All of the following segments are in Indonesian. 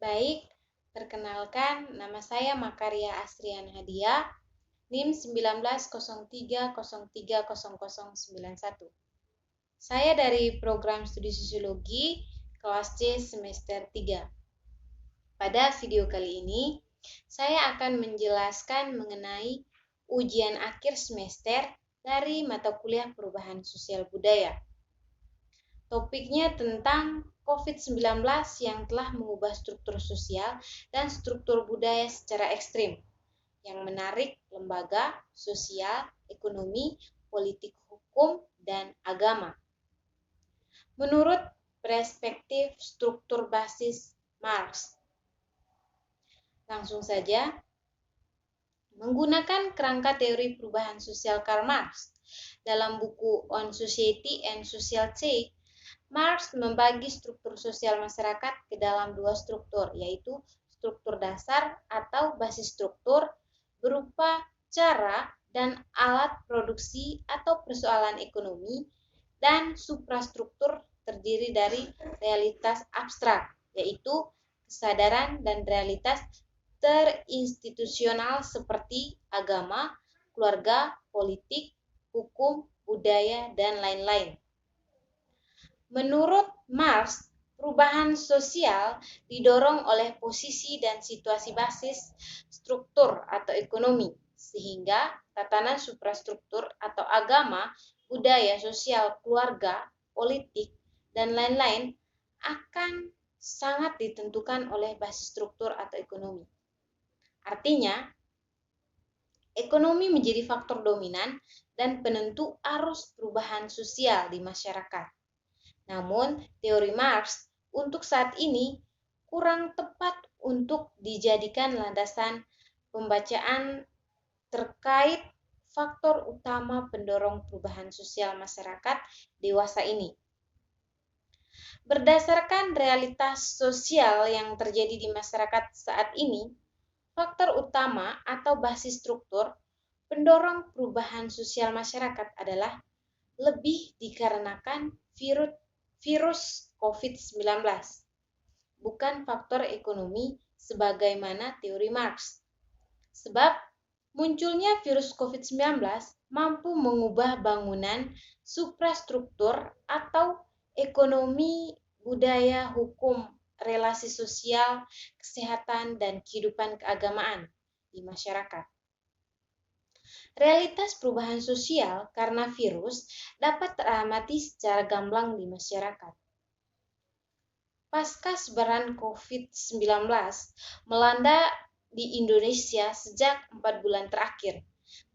Baik, perkenalkan nama saya Makaria Asrian Hadia, NIM 1903030091. Saya dari program studi sosiologi kelas C semester 3. Pada video kali ini, saya akan menjelaskan mengenai ujian akhir semester dari mata kuliah perubahan sosial budaya. Topiknya tentang COVID-19 yang telah mengubah struktur sosial dan struktur budaya secara ekstrim, yang menarik lembaga, sosial, ekonomi, politik hukum, dan agama. Menurut perspektif struktur basis Marx. Langsung saja, menggunakan kerangka teori perubahan sosial Karl Marx dalam buku On Society and Social Change, Marx membagi struktur sosial masyarakat ke dalam dua struktur, yaitu struktur dasar atau basis struktur berupa cara dan alat produksi atau persoalan ekonomi, dan suprastruktur terdiri dari realitas abstrak, yaitu kesadaran dan realitas terinstitusional seperti agama, keluarga, politik, hukum, budaya, dan lain-lain. Menurut Marx, perubahan sosial didorong oleh posisi dan situasi basis struktur atau ekonomi, sehingga tatanan suprastruktur atau agama, budaya, sosial, keluarga, politik, dan lain-lain akan sangat ditentukan oleh basis struktur atau ekonomi. Artinya, ekonomi menjadi faktor dominan dan penentu arus perubahan sosial di masyarakat. Namun, teori Marx untuk saat ini kurang tepat untuk dijadikan landasan pembacaan terkait faktor utama pendorong perubahan sosial masyarakat dewasa ini. Berdasarkan realitas sosial yang terjadi di masyarakat saat ini, faktor utama atau basis struktur pendorong perubahan sosial masyarakat adalah lebih dikarenakan virus COVID-19, bukan faktor ekonomi sebagaimana teori Marx. Sebab munculnya virus COVID-19 mampu mengubah bangunan suprastruktur atau ekonomi, budaya, hukum, relasi sosial, kesehatan, dan kehidupan keagamaan di masyarakat. Realitas perubahan sosial karena virus dapat teramati secara gamblang di masyarakat. Pasca sebaran COVID-19 melanda di Indonesia sejak 4 bulan terakhir,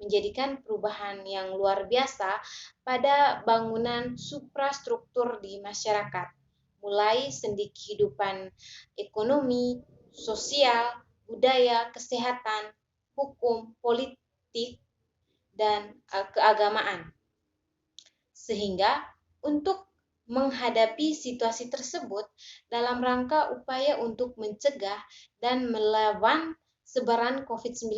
menjadikan perubahan yang luar biasa pada bangunan suprastruktur di masyarakat, mulai sendi kehidupan ekonomi, sosial, budaya, kesehatan, hukum, politik, dan keagamaan. Sehingga untuk menghadapi situasi tersebut dalam rangka upaya untuk mencegah dan melawan sebaran COVID-19,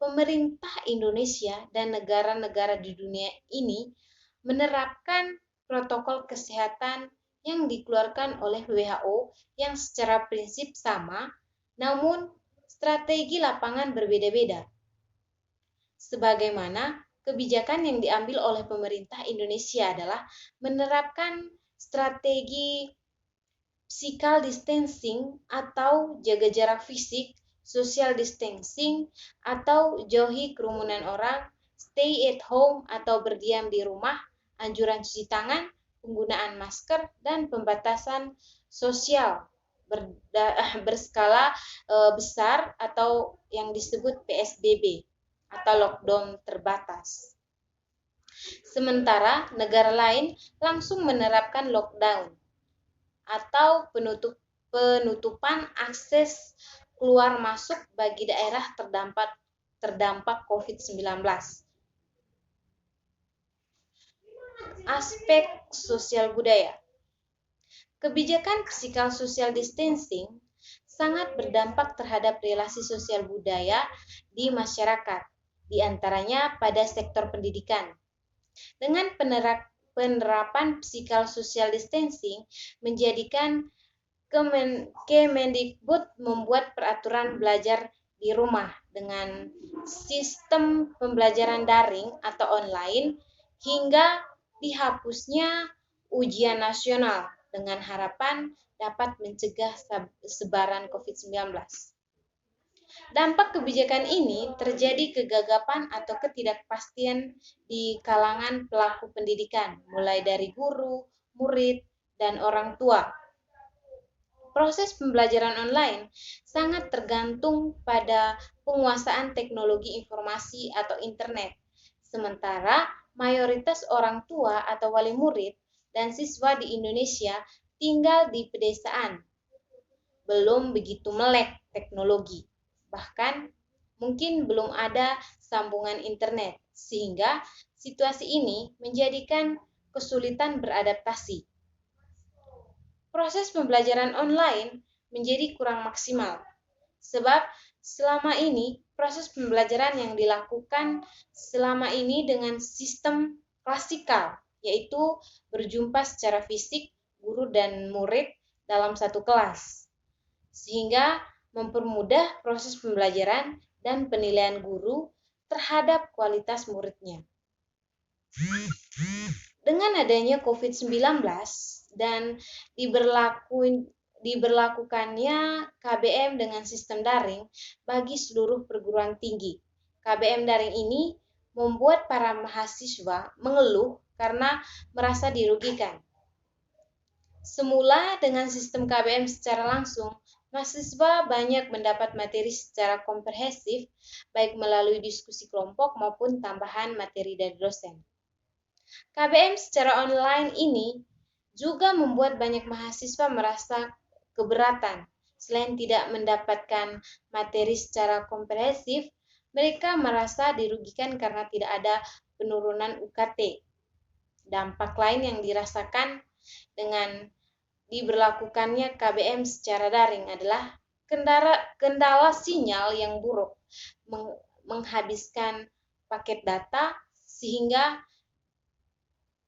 pemerintah Indonesia dan negara-negara di dunia ini menerapkan protokol kesehatan yang dikeluarkan oleh WHO yang secara prinsip sama, namun strategi lapangan berbeda-beda. Sebagaimana kebijakan yang diambil oleh pemerintah Indonesia adalah menerapkan strategi physical distancing atau jaga jarak fisik, social distancing atau jauhi kerumunan orang, stay at home atau berdiam di rumah, anjuran cuci tangan, penggunaan masker, dan pembatasan sosial berskala besar atau yang disebut PSBB atau lockdown terbatas. Sementara negara lain langsung menerapkan lockdown atau penutupan akses keluar masuk bagi daerah terdampak COVID-19. Aspek sosial budaya. Kebijakan physical social distancing sangat berdampak terhadap relasi sosial budaya di masyarakat, di antaranya pada sektor pendidikan. Dengan penerapan physical social distancing menjadikan Kemendikbud membuat peraturan belajar di rumah dengan sistem pembelajaran daring atau online hingga dihapusnya ujian nasional dengan harapan dapat mencegah sebaran COVID-19. Dampak kebijakan ini terjadi kegagapan atau ketidakpastian di kalangan pelaku pendidikan, mulai dari guru, murid, dan orang tua. Proses pembelajaran online sangat tergantung pada penguasaan teknologi informasi atau internet. Sementara mayoritas orang tua atau wali murid dan siswa di Indonesia tinggal di pedesaan, belum begitu melek teknologi. Bahkan mungkin belum ada sambungan internet, sehingga situasi ini menjadikan kesulitan beradaptasi. Proses pembelajaran online menjadi kurang maksimal, sebab selama ini proses pembelajaran yang dilakukan selama ini dengan sistem klasikal, yaitu berjumpa secara fisik guru dan murid dalam satu kelas, sehingga mempermudah proses pembelajaran dan penilaian guru terhadap kualitas muridnya. Dengan adanya COVID-19 dan diberlakukannya KBM dengan sistem daring bagi seluruh perguruan tinggi. KBM daring ini membuat para mahasiswa mengeluh karena merasa dirugikan. Semula dengan sistem KBM secara langsung, mahasiswa banyak mendapat materi secara komprehensif, baik melalui diskusi kelompok maupun tambahan materi dari dosen. KBM secara online ini juga membuat banyak mahasiswa merasa keberatan. Selain tidak mendapatkan materi secara komprehensif, mereka merasa dirugikan karena tidak ada penurunan UKT. Dampak lain yang dirasakan dengan diberlakukannya KBM secara daring adalah kendala sinyal yang buruk, menghabiskan paket data, sehingga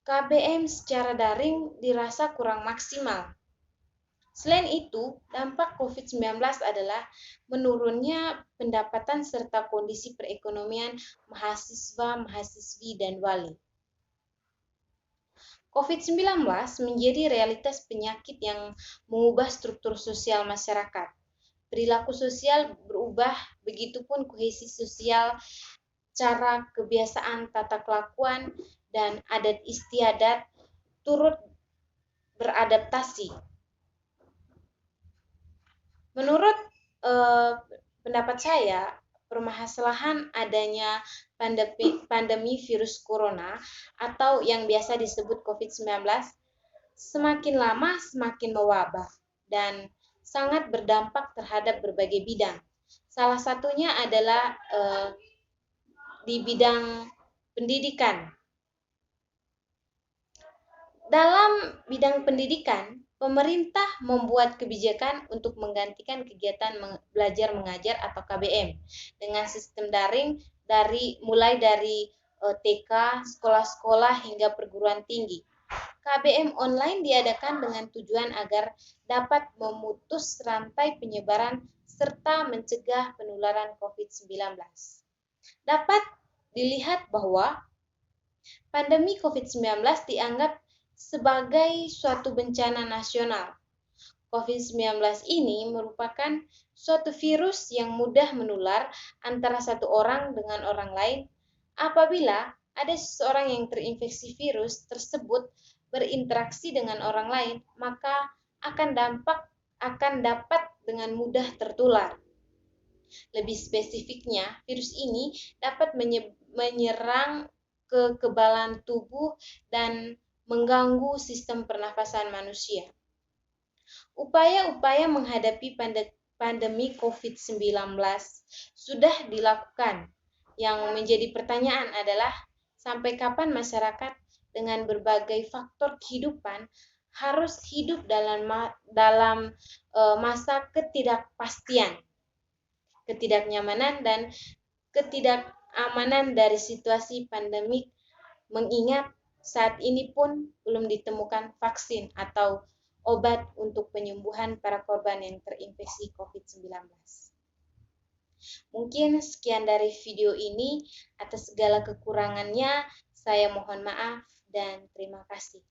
KBM secara daring dirasa kurang maksimal. Selain itu, dampak COVID-19 adalah menurunnya pendapatan serta kondisi perekonomian mahasiswa, mahasiswi, dan wali. COVID-19 menjadi realitas penyakit yang mengubah struktur sosial masyarakat. Perilaku sosial berubah, begitupun kohesi sosial, cara kebiasaan tata kelakuan, dan adat istiadat turut beradaptasi. Menurut pendapat saya, permasalahan adanya pandemi virus corona atau yang biasa disebut COVID-19 semakin lama semakin mewabah dan sangat berdampak terhadap berbagai bidang. Salah satunya adalah di bidang pendidikan. Dalam bidang pendidikan, pemerintah membuat kebijakan untuk menggantikan kegiatan belajar mengajar atau KBM dengan sistem daring mulai dari TK, sekolah-sekolah hingga perguruan tinggi. KBM online diadakan dengan tujuan agar dapat memutus rantai penyebaran serta mencegah penularan COVID-19. Dapat dilihat bahwa pandemi COVID-19 dianggap sebagai suatu bencana nasional. COVID-19 ini merupakan suatu virus yang mudah menular antara satu orang dengan orang lain. Apabila ada seseorang yang terinfeksi virus tersebut berinteraksi dengan orang lain, maka akan dapat dengan mudah tertular. Lebih spesifiknya, virus ini dapat menyerang kekebalan tubuh dan mengganggu sistem pernafasan manusia. Upaya-upaya menghadapi pandemi COVID-19 sudah dilakukan. Yang menjadi pertanyaan adalah sampai kapan masyarakat dengan berbagai faktor kehidupan harus hidup dalam masa ketidakpastian, ketidaknyamanan, dan ketidakamanan dari situasi pandemik, mengingat saat ini pun belum ditemukan vaksin atau obat untuk penyembuhan para korban yang terinfeksi COVID-19. Mungkin sekian dari video ini. Atas segala kekurangannya, saya mohon maaf dan terima kasih.